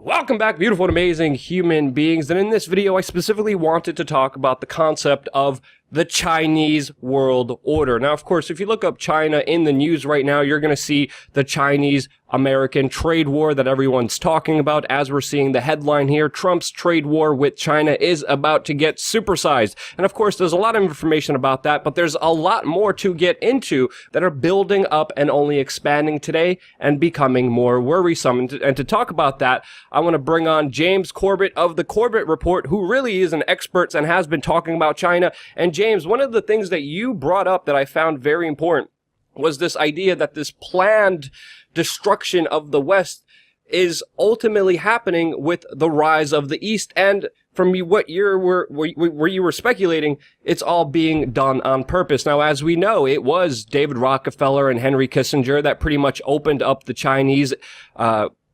Welcome back, beautiful and amazing human beings. And in this video, I specifically wanted to talk about the concept of the Chinese world order. Now, of course, if you look up China in the news right now, you're going to see the Chinese-American trade war that everyone's talking about. As we're seeing the headline here, Trump's trade war with China is about to get supersized. And of course, there's a lot of information about that, but there's a lot more to get into that are building up and only expanding today and becoming more worrisome. And to talk about that, I want to bring on James Corbett of the Corbett Report, who really is an expert and has been talking about China. And James, one of the things that you brought up that I found very important was this idea that this planned destruction of the West is ultimately happening with the rise of the East. And from what you were speculating, it's all being done on purpose. Now, as we know, it was David Rockefeller and Henry Kissinger that pretty much opened up the Chinese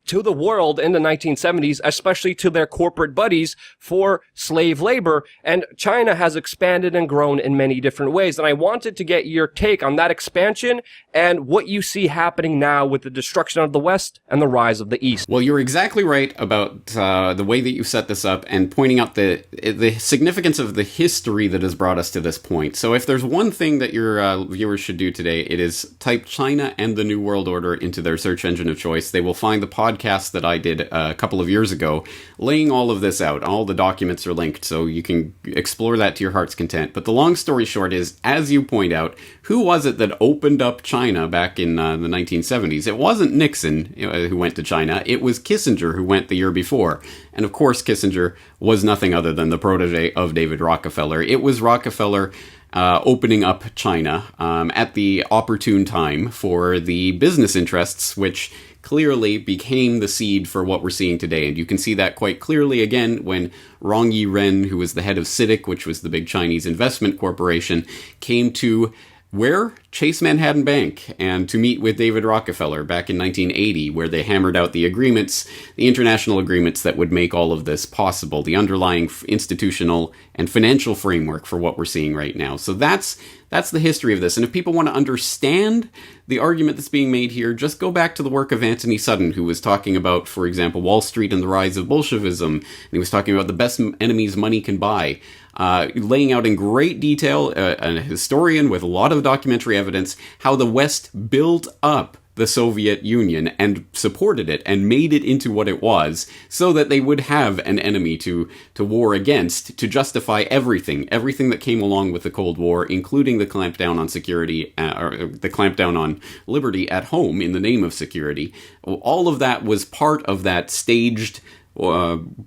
to the world in the 1970s, especially to their corporate buddies for slave labor. And China has expanded and grown in many different ways. And I wanted to get your take on that expansion and what you see happening now with the destruction of the West and the rise of the East. Well, you're exactly right about the way that you set this up and pointing out the significance of the history that has brought us to this point. So if there's one thing that your viewers should do today, it is type China and the New World Order into their search engine of choice. They will find the podcast that I did a couple of years ago, laying all of this out. All the documents are linked, so you can explore that to your heart's content. But the long story short is, as you point out, who was it that opened up China back in the 1970s? It wasn't Nixon who went to China. It was Kissinger who went the year before. And of course, Kissinger was nothing other than the protege of David Rockefeller. It was Rockefeller opening up China at the opportune time for the business interests, which clearly became the seed for what we're seeing today. And you can see that quite clearly again when Rong Yi-ren, who was the head of CITIC, which was the big Chinese investment corporation, came to where? Chase Manhattan Bank, and to meet with David Rockefeller back in 1980, where they hammered out the agreements, the international agreements that would make all of this possible, the underlying institutional and financial framework for what we're seeing right now. So that's the history of this. And if people want to understand the argument that's being made here, just go back to the work of Anthony Sutton, who was talking about, for example, Wall Street and the rise of Bolshevism. And he was talking about the best enemies money can buy. Laying out in great detail, a historian with a lot of documentary evidence, how the West built up the Soviet Union and supported it and made it into what it was so that they would have an enemy to war against, to justify everything that came along with the Cold War, including the clampdown on security, or the clampdown on liberty at home in the name of security. All of that was part of that staged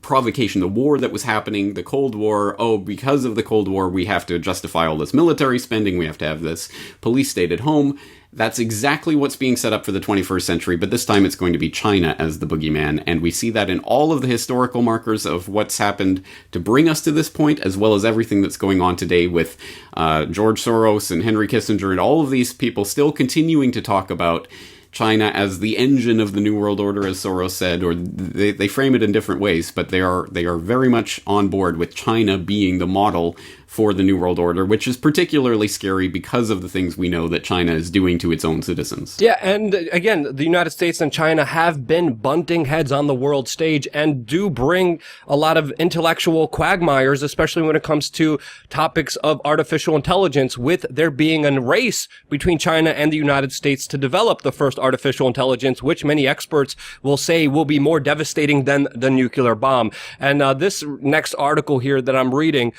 provocation, the war that was happening, the Cold War. Oh, because of the Cold War, we have to justify all this military spending, we have to have this police state at home. That's exactly what's being set up for the 21st century, but this time it's going to be China as the boogeyman, and we see that in all of the historical markers of what's happened to bring us to this point, as well as everything that's going on today with George Soros and Henry Kissinger and all of these people still continuing to talk about China as the engine of the New World Order, as Soros said, or they frame it in different ways, but they are very much on board with China being the model for the New World Order, which is particularly scary because of the things we know that China is doing to its own citizens. Yeah, and again, the United States and China have been bunting heads on the world stage and do bring a lot of intellectual quagmires, especially when it comes to topics of artificial intelligence, with there being a race between China and the United States to develop the first artificial intelligence, which many experts will say will be more devastating than the nuclear bomb. And this next article here that I'm reading,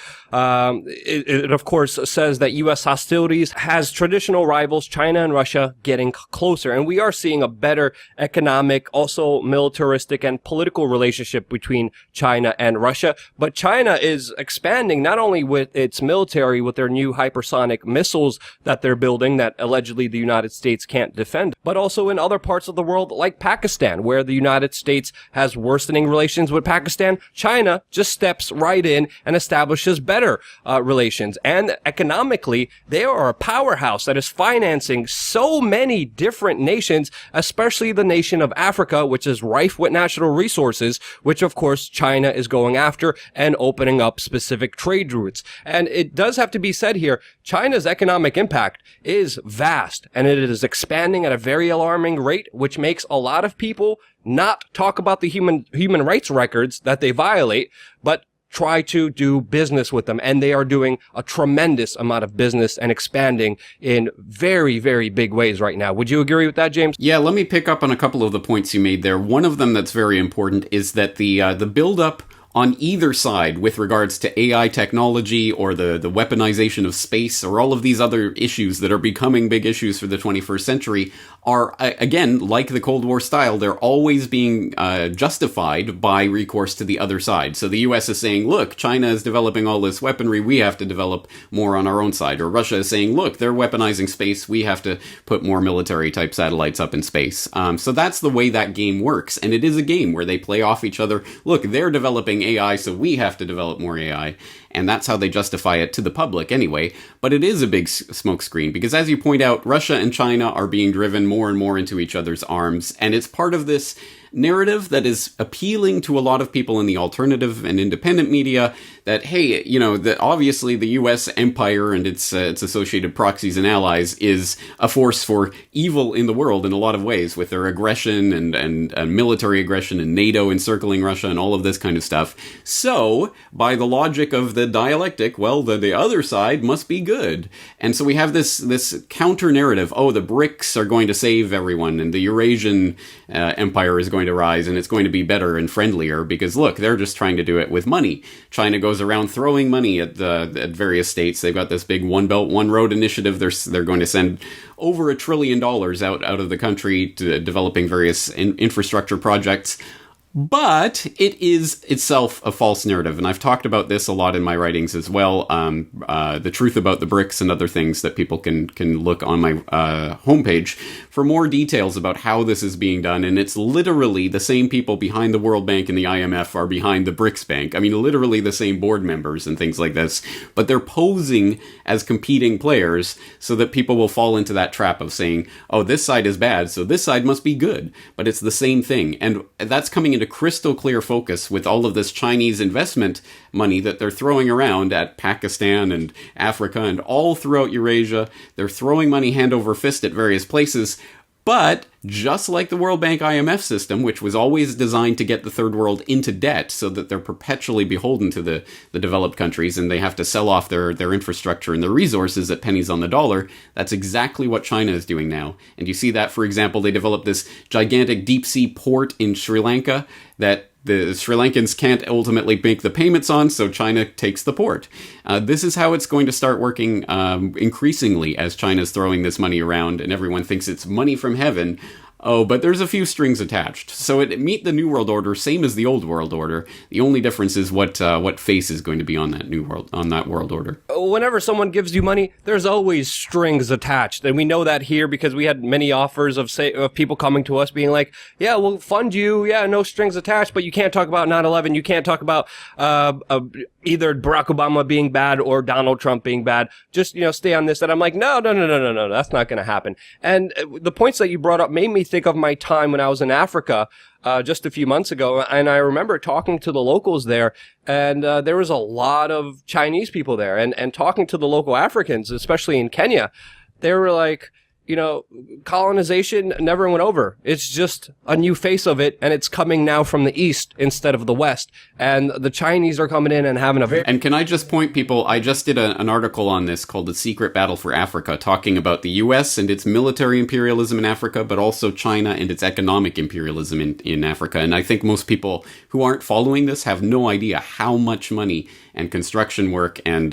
it of course says that U.S. hostilities has traditional rivals, China and Russia, getting closer. And we are seeing a better economic, also militaristic and political relationship between China and Russia. But China is expanding not only with its military, with their new hypersonic missiles that they're building that allegedly the United States can't defend, but also in other parts of the world like Pakistan, where the United States has worsening relations with Pakistan. China just steps right in and establishes better relations. And economically, they are a powerhouse that is financing so many different nations, especially the nation of Africa, which is rife with natural resources, which of course China is going after and opening up specific trade routes. And it does have to be said here, China's economic impact is vast, and it is expanding at a very alarming rate, which makes a lot of people not talk about the human rights records that they violate, but try to do business with them. And they are doing a tremendous amount of business and expanding in very, very big ways right now. Would you agree with that, James? Yeah, let me pick up on a couple of the points you made there. One of them that's very important is that the buildup on either side with regards to AI technology or the weaponization of space or all of these other issues that are becoming big issues for the 21st century are, again, like the Cold War style, they're always being justified by recourse to the other side. So the US is saying, look, China is developing all this weaponry, we have to develop more on our own side. Or Russia is saying, look, they're weaponizing space, we have to put more military-type satellites up in space. So that's the way that game works. And it is a game where they play off each other. Look, they're developing AI, so we have to develop more AI. And that's how they justify it to the public anyway. But it is a big smokescreen because, as you point out, Russia and China are being driven more and more into each other's arms. And it's part of this narrative that is appealing to a lot of people in the alternative and independent media that, hey, you know, that obviously the US empire and its associated proxies and allies is a force for evil in the world in a lot of ways with their aggression and military aggression and NATO encircling Russia and all of this kind of stuff. So, by the logic of the dialectic, well, the other side must be good. And so we have this counter narrative, oh, the BRICS are going to save everyone and the Eurasian empire is going to rise and it's going to be better and friendlier because, look, they're just trying to do it with money. China goes around throwing money at various states. They've got this big One Belt, One Road initiative. They're going to send over $1 trillion out of the country to developing various infrastructure projects. But it is itself a false narrative, and I've talked about this a lot in my writings as well. The truth about the BRICS and other things that people can look on my homepage for more details about how this is being done. And it's literally the same people behind the World Bank and the IMF are behind the BRICS Bank. I mean, literally the same board members and things like this. But they're posing as competing players so that people will fall into that trap of saying, oh, this side is bad, so this side must be good. But it's the same thing. And that's coming into crystal clear focus with all of this Chinese investment money that they're throwing around at Pakistan and Africa and all throughout Eurasia. They're throwing money hand over fist at various places. But just like the World Bank IMF system, which was always designed to get the third world into debt so that they're perpetually beholden to the developed countries and they have to sell off their infrastructure and their resources at pennies on the dollar, that's exactly what China is doing now. And you see that, for example, they developed this gigantic deep sea port in Sri Lanka that the Sri Lankans can't ultimately make the payments on, so China takes the port. This is how it's going to start working increasingly as China's throwing this money around and everyone thinks it's money from heaven. Oh, but there's a few strings attached. So it meet the New World Order, same as the Old World Order. The only difference is what face is going to be on that World Order. Whenever someone gives you money, there's always strings attached, and we know that here because we had many offers of people coming to us being like, "Yeah, we'll fund you. Yeah, no strings attached, but you can't talk about 9/11. You can't talk about either Barack Obama being bad or Donald Trump being bad. Just stay on this." And I'm like, no, that's not going to happen. And the points that you brought up made me think of my time when I was in Africa just a few months ago, and I remember talking to the locals there, and there was a lot of Chinese people there, and talking to the local Africans, especially in Kenya, they were like, colonization never went over. It's just a new face of it, and it's coming now from the east instead of the west. And the Chinese are coming in and having a very... And can I just point people, I just did an article on this called The Secret Battle for Africa, talking about the US and its military imperialism in Africa, but also China and its economic imperialism in Africa. And I think most people who aren't following this have no idea how much money and construction work and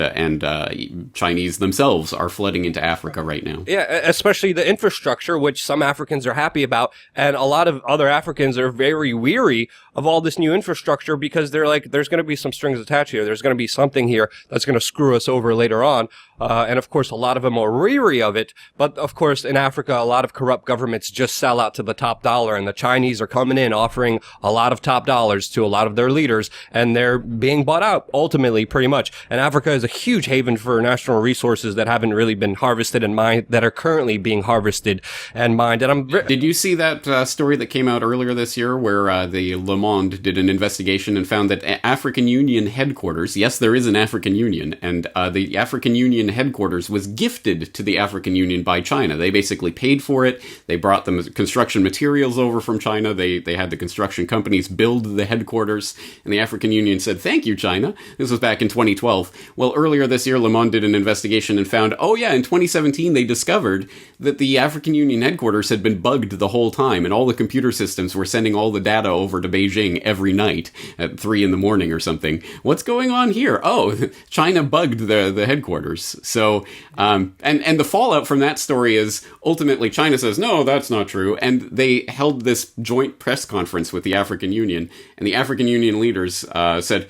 Chinese themselves are flooding into Africa right now. Yeah, especially obviously the infrastructure, which some Africans are happy about, and a lot of other Africans are very weary of all this new infrastructure because they're like, there's going to be some strings attached here. There's going to be something here that's going to screw us over later on. And of course, a lot of them are weary of it. But of course, in Africa, a lot of corrupt governments just sell out to the top dollar, and the Chinese are coming in offering a lot of top dollars to a lot of their leaders, and they're being bought out ultimately, pretty much. And Africa is a huge haven for national resources that haven't really been harvested and mined, that are currently being harvested and mined. And Did you see that story that came out earlier this year where the Le Monde did an investigation and found that African Union headquarters, yes, there is an African Union, and the African Union headquarters was gifted to the African Union by China. They basically paid for it. They brought them construction materials over from China. They had the construction companies build the headquarters, and the African Union said, "Thank you, China." This was back in 2012. Well, earlier this year, Le Monde did an investigation and found, oh yeah, in 2017 they discovered that the African Union headquarters had been bugged the whole time, and all the computer systems were sending all the data over to Beijing every night at 3 in the morning or something. What's going on here? Oh, China bugged the headquarters. So, and the fallout from that story is ultimately China says, no, that's not true. And they held this joint press conference with the African Union, and the African Union leaders said,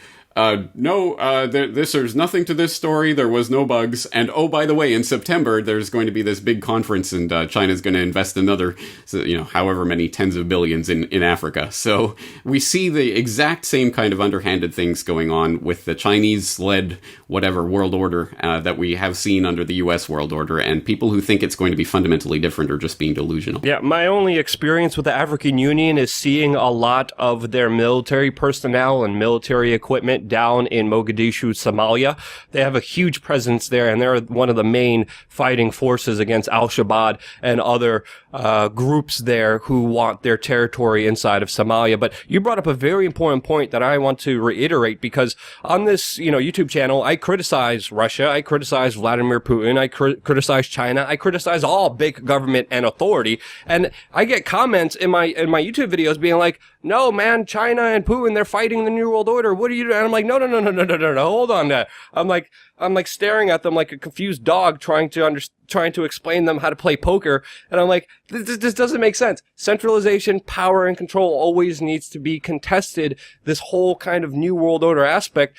no, there's nothing to this story. There was no bugs. And oh, by the way, in September, there's going to be this big conference, and China's going to invest another, however many tens of billions in Africa. So we see the exact same kind of underhanded things going on with the Chinese-led whatever world order that we have seen under the U.S. world order. And people who think it's going to be fundamentally different are just being delusional. Yeah, my only experience with the African Union is seeing a lot of their military personnel and military equipment down in Mogadishu, Somalia. They have a huge presence there, and they're one of the main fighting forces against Al-Shabaab and other groups there who want their territory inside of Somalia. But you brought up a very important point that I want to reiterate, because on this, YouTube channel, I criticize Russia, I criticize Vladimir Putin, I criticize China, I criticize all big government and authority, and I get comments in my YouTube videos being like, no, man, China and Putin, they're fighting the New World Order. What are you doing? And I'm like, no, hold on there. I'm like staring at them like a confused dog trying to explain them how to play poker. And I'm like, this doesn't make sense. Centralization, power, and control always needs to be contested. This whole kind of New World Order aspect,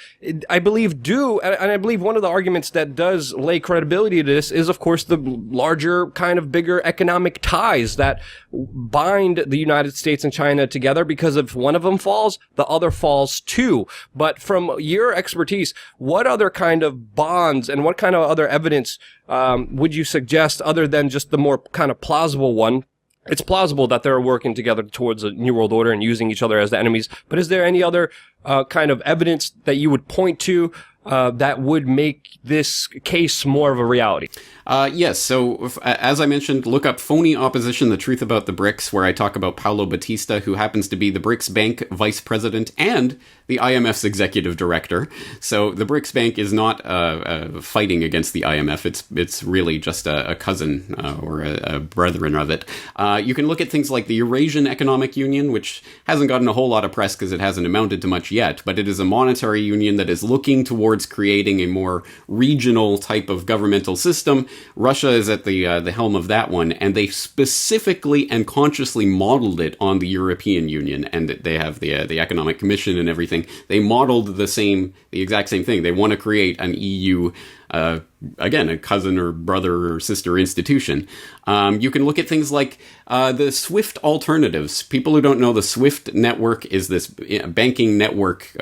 I believe and I believe one of the arguments that does lay credibility to this is, of course, the larger kind of bigger economic ties that bind the United States and China together, because if one of them falls, the other falls too. But from your expertise, what other kind of bonds and what kind of other evidence would you suggest, other than just the more kind of plausible one? It's plausible that they're working together towards a New World Order and using each other as the enemies, but is there any other kind of evidence that you would point to that would make this case more of a reality? Yes. So, as I mentioned, look up Phony Opposition, The Truth About the BRICS, where I talk about Paulo Batista, who happens to be the BRICS Bank vice president and the IMF's executive director. So the BRICS Bank is not fighting against the IMF. It's really just a cousin or a brethren of it. You can look at things like the Eurasian Economic Union, which hasn't gotten a whole lot of press because it hasn't amounted to much yet, but it is a monetary union that is looking towards creating a more regional type of governmental system. Russia is at the helm of that one, and they specifically and consciously modeled it on the European Union, and they have the Economic Commission and everything. They modeled the exact same thing. They want to create an EU, again, a cousin or brother or sister institution. You can look at things like the SWIFT alternatives. People who don't know, the SWIFT network is this banking network.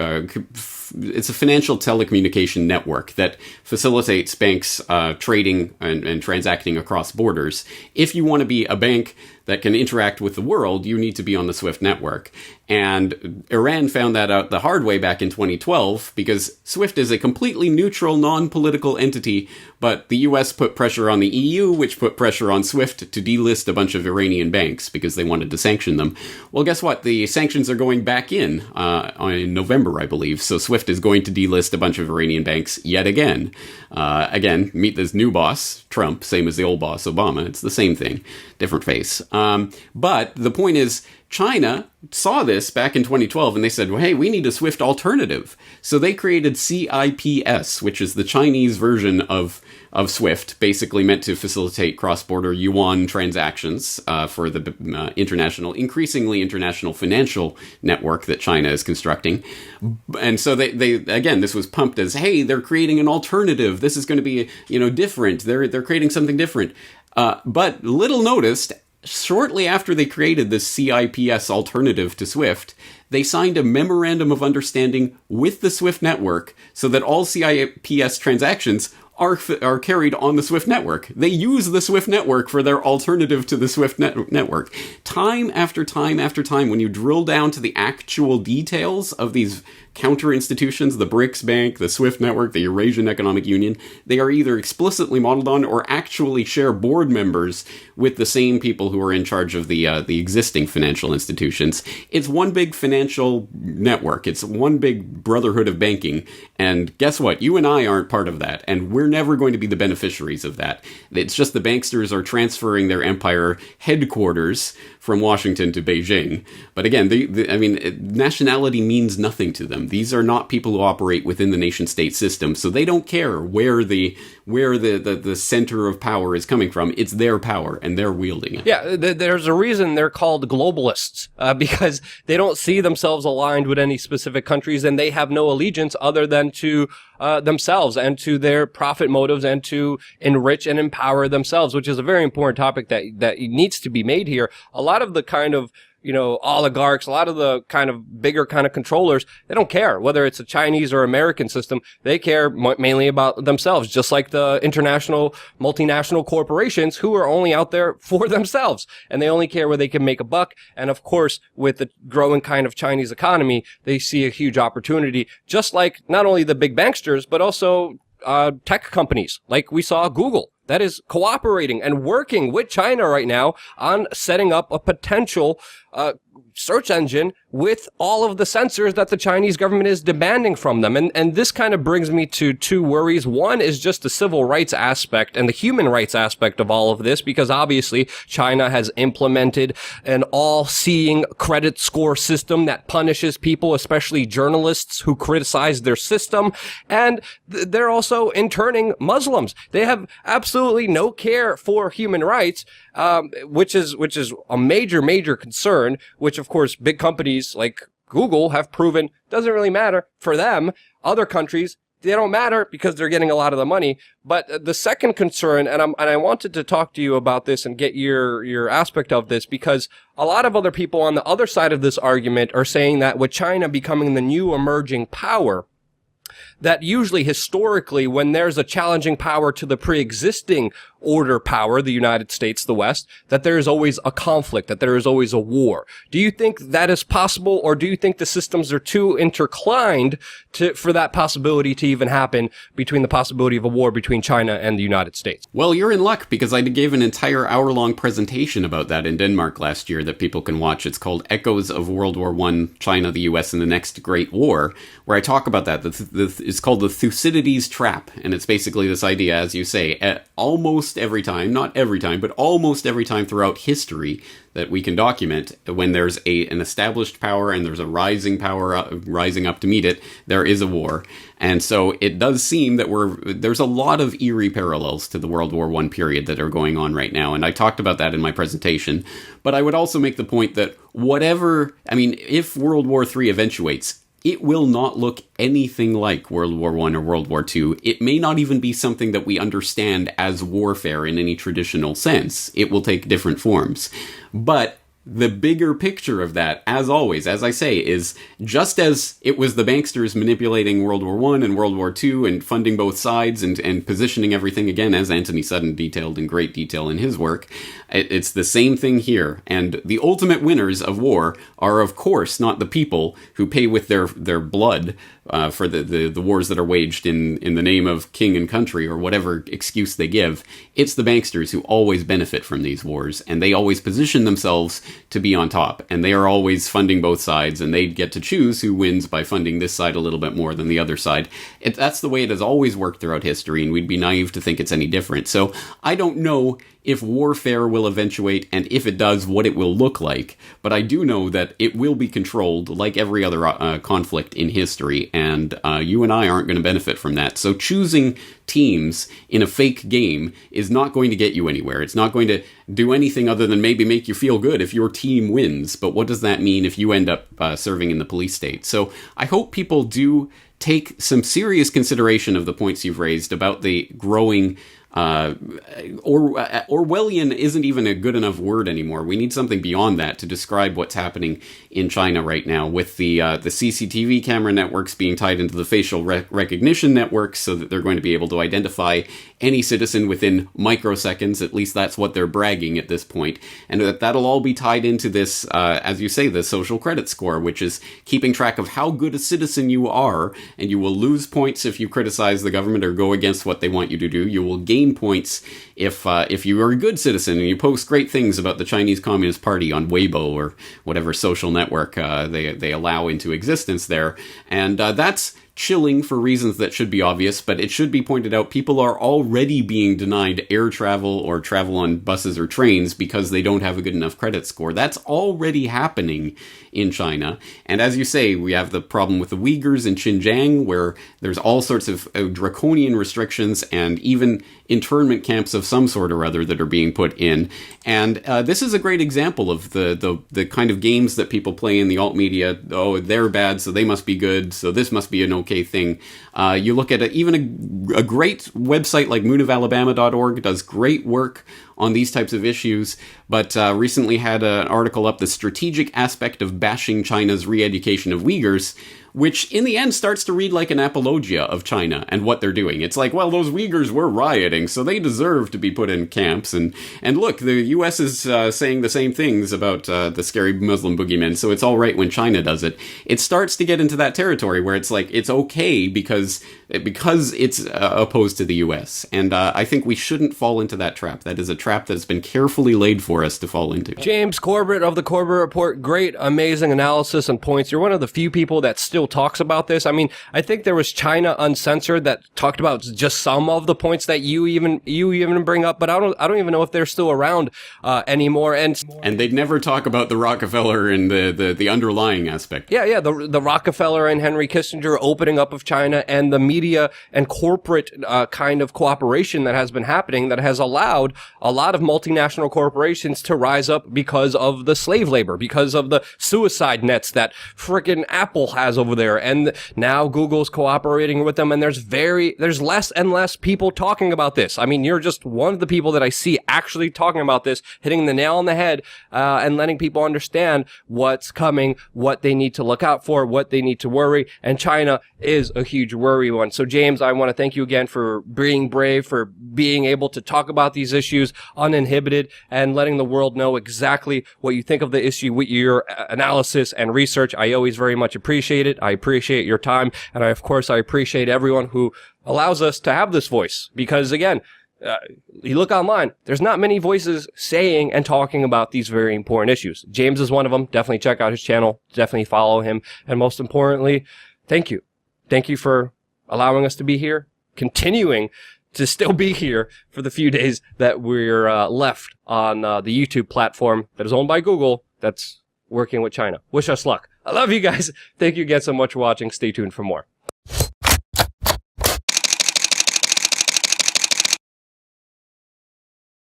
It's a financial telecommunication network that facilitates banks trading and transacting across borders. If you want to be a bank that can interact with the world, you need to be on the SWIFT network. And Iran found that out the hard way back in 2012, because SWIFT is a completely neutral, non-political entity, but the US put pressure on the EU, which put pressure on SWIFT to delist a bunch of Iranian banks because they wanted to sanction them. Well, guess what? The sanctions are going back in November, I believe. So SWIFT is going to delist a bunch of Iranian banks yet again. Again, meet this new boss, Trump, same as the old boss, Obama. It's the same thing, different face. But the point is, China saw this back in 2012 and they said, well, hey, we need a SWIFT alternative. So they created CIPS, which is the Chinese version of SWIFT, basically meant to facilitate cross-border yuan transactions for the increasingly international financial network that China is constructing. And so they again, this was pumped as, hey, they're creating an alternative. This is going to be, different. They're creating something different. But little noticed, shortly after they created this CIPS alternative to SWIFT, they signed a memorandum of understanding with the SWIFT network so that all CIPS transactions are carried on the SWIFT network. They use the SWIFT network for their alternative to the SWIFT network. Time after time after time, when you drill down to the actual details of these counter institutions, the BRICS Bank, the SWIFT network, the Eurasian Economic Union, they are either explicitly modeled on or actually share board members with the same people who are in charge of the existing financial institutions. It's one big financial network. It's one big brotherhood of banking. And guess what? You and I aren't part of that. And we're never going to be the beneficiaries of that. It's just the banksters are transferring their empire headquarters from Washington to Beijing. But again, nationality means nothing to them. These are not people who operate within the nation-state system, so they don't care where the center of power is coming from. It's their power, and they're wielding it. Yeah, there's a reason they're called globalists, because they don't see themselves aligned with any specific countries, and they have no allegiance other than to themselves and to their profit motives and to enrich and empower themselves, which is a very important topic that needs to be made here. A lot of the kind of oligarchs, a lot of the kind of bigger kind of controllers, they don't care whether it's a Chinese or American system. They care mainly about themselves, just like the international multinational corporations who are only out there for themselves. And they only care where they can make a buck. And of course, with the growing kind of Chinese economy, they see a huge opportunity, just like not only the big banksters, but also tech companies like we saw Google. That is cooperating and working with China right now on setting up a potential search engine with all of the censors that the Chinese government is demanding from them. And this kind of brings me to two worries. One is just the civil rights aspect and the human rights aspect of all of this, because obviously China has implemented an all-seeing credit score system that punishes people, especially journalists who criticize their system. And they're also interning Muslims. They have absolutely no care for human rights, which is a major concern, which of course big companies like Google have proven doesn't really matter for them. Other countries, they don't matter because they're getting a lot of the money. But the second concern, and I wanted to talk to you about this and get your aspect of this, because a lot of other people on the other side of this argument are saying that with China becoming the new emerging power, that usually historically when there's a challenging power to the pre-existing order power, the United States, the West, that there is always a conflict, that there is always a war. Do you think that is possible, or do you think the systems are too intertwined for that possibility to even happen, between the possibility of a war between China and the United States? Well, you're in luck, because I gave an entire hour-long presentation about that in Denmark last year that people can watch. It's called Echoes of World War I, China, the U.S., and the Next Great War, where I talk about that. It's called the Thucydides Trap, and it's basically this idea, as you say, almost every time, not every time, but almost every time throughout history that we can document, when there's an established power and there's a rising power rising up to meet it, there is a war. And so it does seem that there's a lot of eerie parallels to the World War I period that are going on right now. And I talked about that in my presentation. But I would also make the point that if World War III eventuates, it will not look anything like World War I or World War II. It may not even be something that we understand as warfare in any traditional sense. It will take different forms. But the bigger picture of that, as always, as I say, is just as it was the banksters manipulating World War I and World War II and funding both sides and positioning everything, again, as Anthony Sutton detailed in great detail in his work, it's the same thing here. And the ultimate winners of war are, of course, not the people who pay with their blood for the wars that are waged in the name of king and country or whatever excuse they give. It's the banksters who always benefit from these wars, and they always position themselves to be on top, and they are always funding both sides, and they get to choose who wins by funding this side a little bit more than the other side. That's the way it has always worked throughout history, and we'd be naive to think it's any different. So I don't know if warfare will eventuate, and if it does, what it will look like. But I do know that it will be controlled like every other conflict in history, and you and I aren't going to benefit from that. So choosing teams in a fake game is not going to get you anywhere. It's not going to do anything other than maybe make you feel good if your team wins. But what does that mean if you end up serving in the police state? So I hope people do take some serious consideration of the points you've raised about the growing Orwellian isn't even a good enough word anymore. We need something beyond that to describe what's happening in China right now, with the CCTV camera networks being tied into the facial recognition networks, so that they're going to be able to identify any citizen within microseconds. At least that's what they're bragging at this point. And that'll all be tied into this, as you say, the social credit score, which is keeping track of how good a citizen you are, and you will lose points if you criticize the government or go against what they want you to do. You will gain points if you are a good citizen and you post great things about the Chinese Communist Party on Weibo or whatever social network they allow into existence there. And that's chilling for reasons that should be obvious, but it should be pointed out people are already being denied air travel or travel on buses or trains because they don't have a good enough credit score. That's already happening in China. And as you say, we have the problem with the Uyghurs in Xinjiang, where there's all sorts of draconian restrictions and even internment camps of some sort or other that are being put in. And this is a great example of the kind of games that people play in the alt media. Oh, they're bad, so they must be good, so this must be an okay thing. You look at even a great website like moonofalabama.org does great work on these types of issues, but recently had an article up, The Strategic Aspect of Bashing China's Re-Education of Uyghurs, which in the end starts to read like an apologia of China and what they're doing. It's like, well, those Uyghurs were rioting, so they deserve to be put in camps. And look, the US is saying the same things about the scary Muslim boogeymen, so it's all right when China does it. It starts to get into that territory where it's like, it's okay because it's opposed to the US. And I think we shouldn't fall into that trap. That is a trap that has been carefully laid for us to fall into. James Corbett of the Corbett Report, great, amazing analysis and points. You're one of the few people that still talks about this. I mean, I think there was China Uncensored that talked about just some of the points that you even bring up, but I don't even know if they're still around anymore. And they'd never talk about the Rockefeller and the underlying aspect. Yeah, the Rockefeller and Henry Kissinger opening up of China, and the media and corporate kind of cooperation that has been happening, that has allowed a lot of multinational corporations to rise up because of the slave labor, because of the suicide nets that frickin' Apple has over there, and now Google's cooperating with them, and there's less and less people talking about this. I mean, you're just one of the people that I see actually talking about this, hitting the nail on the head, and letting people understand what's coming, what they need to look out for, what they need to worry, and China is a huge worry one. So James, I want to thank you again for being brave, for being able to talk about these issues uninhibited, and letting the world know exactly what you think of the issue with your analysis and research. I always very much appreciate it. I appreciate your time, and I appreciate everyone who allows us to have this voice, because again, you look online, there's not many voices saying and talking about these very important issues. James is one of them. Definitely check out his channel, definitely follow him, and most importantly, thank you for allowing us to be here, continuing to still be here for the few days that we're left on the YouTube platform that is owned by Google, that's working with China. Wish us luck. I love you guys. Thank you again so much for watching. Stay tuned for more.